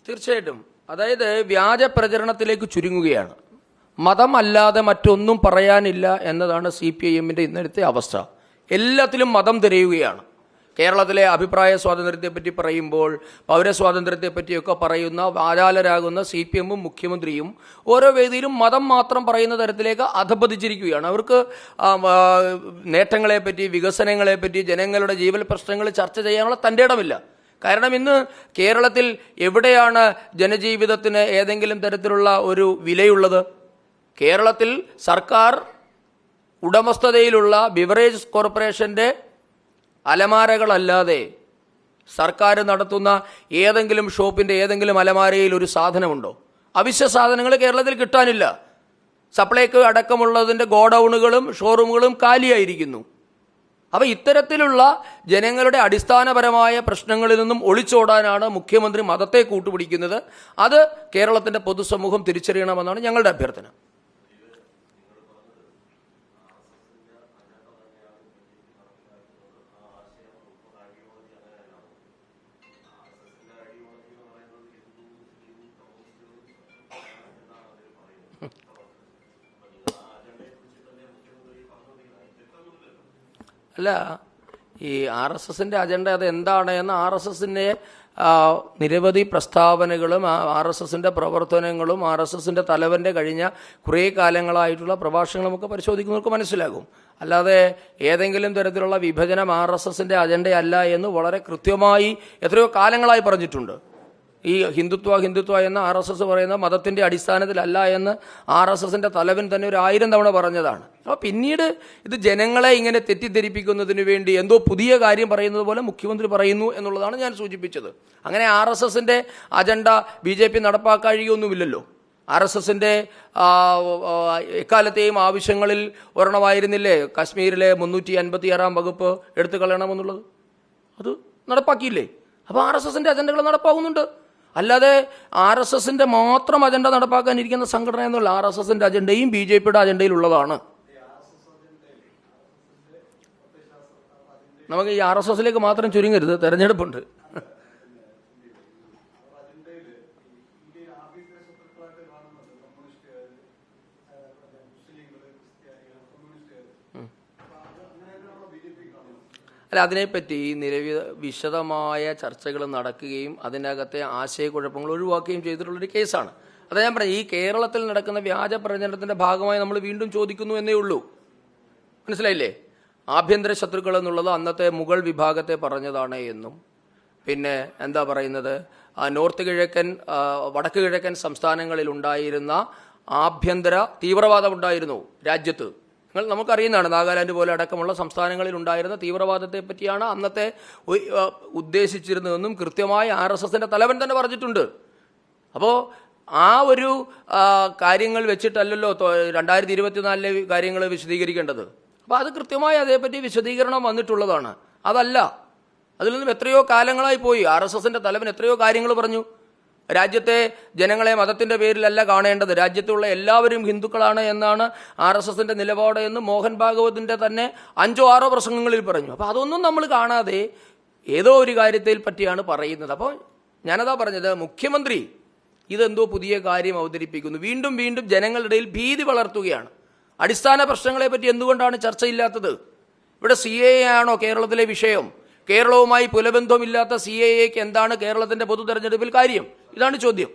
തീർച്ചയായിട്ടും. അതായത് വ്യാജ പ്രചരണത്തിലേക്ക് ചുരുങ്ങുകയാണ്. മതം അല്ലാതെ മറ്റൊന്നും പറയാനില്ല എന്നതാണ് CPIMന്റെ ഇന്നത്തെ അവസ്ഥ. എല്ലാത്തിലും മതം തിരയുകയാണ്. കേരളത്തിലെ അഭിപ്രായ സ്വാതന്ത്ര്യത്തെപ്പറ്റി പറയുമ്പോൾ, പൗരസ്വാതന്ത്ര്യത്തെപ്പറ്റിയൊക്കെ പറയുന്ന വാചാലരാകുന്ന CPIMും മുഖ്യമന്ത്രിയും ഓരോ വേദിയിലും മതം മാത്രം പറയുന്ന തരത്തിലേക്ക് അധപ്പതിച്ചിരിക്കുകയാണ്. അവർക്ക് നേട്ടങ്ങളെപ്പറ്റി, വികസനങ്ങളെപ്പറ്റി, ജനങ്ങളുടെ ജീവൽ പ്രശ്നങ്ങൾ ചർച്ച ചെയ്യാനുള്ള തൻ്റെ ഇടമില്ല. കാരണം ഇന്ന് കേരളത്തിൽ എവിടെയാണ് ജനജീവിതത്തിന് ഏതെങ്കിലും തരത്തിലുള്ള ഒരു വിലയുള്ളത്? കേരളത്തിൽ സർക്കാർ ഉടമസ്ഥതയിലുള്ള ബിവറേജ് കോർപ്പറേഷൻ്റെ അലമാരകളല്ലാതെ സർക്കാർ നടത്തുന്ന ഏതെങ്കിലും ഷോപ്പിൻ്റെ ഏതെങ്കിലും അലമാരയിൽ ഒരു സാധനമുണ്ടോ? അവശ്യ സാധനങ്ങൾ കേരളത്തിൽ കിട്ടാനില്ല. സപ്ലൈകോ അടക്കമുള്ളതിൻ്റെ ഗോഡൗണുകളും ഷോറൂമുകളും കാലിയായിരിക്കുന്നു. അപ്പോൾ ഇത്തരത്തിലുള്ള ജനങ്ങളുടെ അടിസ്ഥാനപരമായ പ്രശ്നങ്ങളിൽ നിന്നും ഒളിച്ചോടാനാണ് മുഖ്യമന്ത്രി മതത്തെ കൂട്ടുപിടിക്കുന്നത്. അത് കേരളത്തിൻ്റെ പൊതുസമൂഹം തിരിച്ചറിയണമെന്നാണ് ഞങ്ങളുടെ അഭ്യർത്ഥന. അല്ല, ഈ RSSന്റെ അജണ്ട അത് എന്താണ് എന്ന് RSSന്റെ നിരവധി പ്രസ്താവനകളും RSSന്റെ പ്രവർത്തനങ്ങളും RSSന്റെ തലവൻ്റെ കഴിഞ്ഞ കുറേ കാലങ്ങളായിട്ടുള്ള പ്രഭാഷണങ്ങളുമൊക്കെ പരിശോധിക്കുന്നവർക്ക് മനസ്സിലാകും. അല്ലാതെ ഏതെങ്കിലും തരത്തിലുള്ള വിഭജനം RSSന്റെ അജണ്ടയല്ല എന്ന് വളരെ കൃത്യമായി എത്രയോ കാലങ്ങളായി പറഞ്ഞിട്ടുണ്ട്. ഈ ഹിന്ദുത്വ എന്ന് RSS പറയുന്ന മതത്തിൻ്റെ അടിസ്ഥാനത്തിലല്ല എന്ന് RSSന്റെ തലവൻ തന്നെ 1000 തവണ പറഞ്ഞതാണ്. അപ്പോൾ പിന്നീട് ഇത് ജനങ്ങളെ ഇങ്ങനെ തെറ്റിദ്ധരിപ്പിക്കുന്നതിന് വേണ്ടി എന്തോ പുതിയ കാര്യം പറയുന്നത് പോലെ മുഖ്യമന്ത്രി പറയുന്നു എന്നുള്ളതാണ് ഞാൻ സൂചിപ്പിച്ചത്. അങ്ങനെ RSSന്റെ അജണ്ട BJP നടപ്പാക്കാഴിയൊന്നുമില്ലല്ലോ. RSSന്റെ എക്കാലത്തെയും ആവശ്യങ്ങളിൽ ഒരെണ്ണമായിരുന്നില്ലേ കശ്മീരിലെ 356 വകുപ്പ് എടുത്തു കളയണമെന്നുള്ളത്? അത് നടപ്പാക്കിയില്ലേ? അപ്പോൾ RSSന്റെ അജണ്ടകൾ നടപ്പാകുന്നുണ്ട്. അല്ലാതെ RSSന്റെ മാത്രം അജണ്ട നടപ്പാക്കാനിരിക്കുന്ന സംഘടന എന്നുള്ള RSSന്റെ അജണ്ടയും BJPയുടെ അജണ്ടയിലുള്ളതാണ്. നമുക്ക് ഈ RSSലേക്ക് മാത്രം ചുരുങ്ങരുത്, തെരഞ്ഞെടുപ്പുണ്ട്. അല്ല, അതിനെപ്പറ്റി വിശദമായ ചർച്ചകൾ നടക്കുകയും അതിനകത്തെ ആശയക്കുഴപ്പങ്ങൾ ഒഴിവാക്കുകയും ചെയ്തിട്ടുള്ളൊരു കേസാണ്. അതാ ഞാൻ പറഞ്ഞത്, ഈ കേരളത്തിൽ നടക്കുന്ന വ്യാജ പ്രചരണത്തിൻ്റെ ഭാഗമായി നമ്മൾ വീണ്ടും ചോദിക്കുന്നു എന്നേ ഉള്ളൂ. മനസ്സിലായില്ലേ? ആഭ്യന്തര ശത്രുക്കൾ എന്നുള്ളത് അന്നത്തെ മുഗൾ വിഭാഗത്തെ പറഞ്ഞതാണ് എന്നും, പിന്നെ എന്താ പറയുന്നത്, വടക്ക് കിഴക്കൻ സംസ്ഥാനങ്ങളിൽ ഉണ്ടായിരുന്ന ആഭ്യന്തര തീവ്രവാദം ഉണ്ടായിരുന്നു രാജ്യത്ത്. നമുക്കറിയുന്നതാണ്, നാഗാലാൻഡ് പോലെ അടക്കമുള്ള സംസ്ഥാനങ്ങളിൽ ഉണ്ടായിരുന്ന തീവ്രവാദത്തെ പറ്റിയാണ് അന്നത്തെ ഉദ്ദേശിച്ചിരുന്നതെന്നും കൃത്യമായി RSSന്റെ തലവൻ തന്നെ പറഞ്ഞിട്ടുണ്ട്. അപ്പോൾ ആ ഒരു കാര്യങ്ങൾ വെച്ചിട്ടല്ലല്ലോ 2024 കാര്യങ്ങൾ വിശദീകരിക്കേണ്ടത്. അപ്പോൾ അത് കൃത്യമായി അതേപ്പറ്റി വിശദീകരണം വന്നിട്ടുള്ളതാണ്. അതല്ല, അതിൽ നിന്നും എത്രയോ കാലങ്ങളായി പോയി. RSSന്റെ തലവൻ എത്രയോ കാര്യങ്ങൾ പറഞ്ഞു. രാജ്യത്തെ ജനങ്ങളെ മതത്തിൻ്റെ പേരിലല്ല കാണേണ്ടത്, രാജ്യത്തുള്ള എല്ലാവരും ഹിന്ദുക്കളാണ് എന്നാണ് RSSന്റെ നിലപാട് എന്ന് മോഹൻ ഭാഗവതിൻ്റെ തന്നെ 5 or 6 പ്രസംഗങ്ങളിൽ പറഞ്ഞു. അപ്പോൾ അതൊന്നും നമ്മൾ കാണാതെ ഏതോ ഒരു കാര്യത്തെ പറ്റിയാണ് പറയുന്നത്. അപ്പോൾ ഞാനതാ പറഞ്ഞത്, മുഖ്യമന്ത്രി ഇതെന്തോ പുതിയ കാര്യം അവതരിപ്പിക്കുന്നു, വീണ്ടും വീണ്ടും ജനങ്ങളുടെ ഇടയിൽ ഭീതി വളർത്തുകയാണ്. അടിസ്ഥാന പ്രശ്നങ്ങളെപ്പറ്റി എന്തുകൊണ്ടാണ് ചർച്ചയില്ലാത്തത്? ഇവിടെ CAA ആണോ കേരളത്തിലെ വിഷയം? കേരളവുമായി പുലബന്ധമില്ലാത്ത CAAക്ക് എന്താണ് കേരളത്തിൻ്റെ പൊതു തെരഞ്ഞെടുപ്പിൽ കാര്യം? ഇതാണ് ചോദ്യം.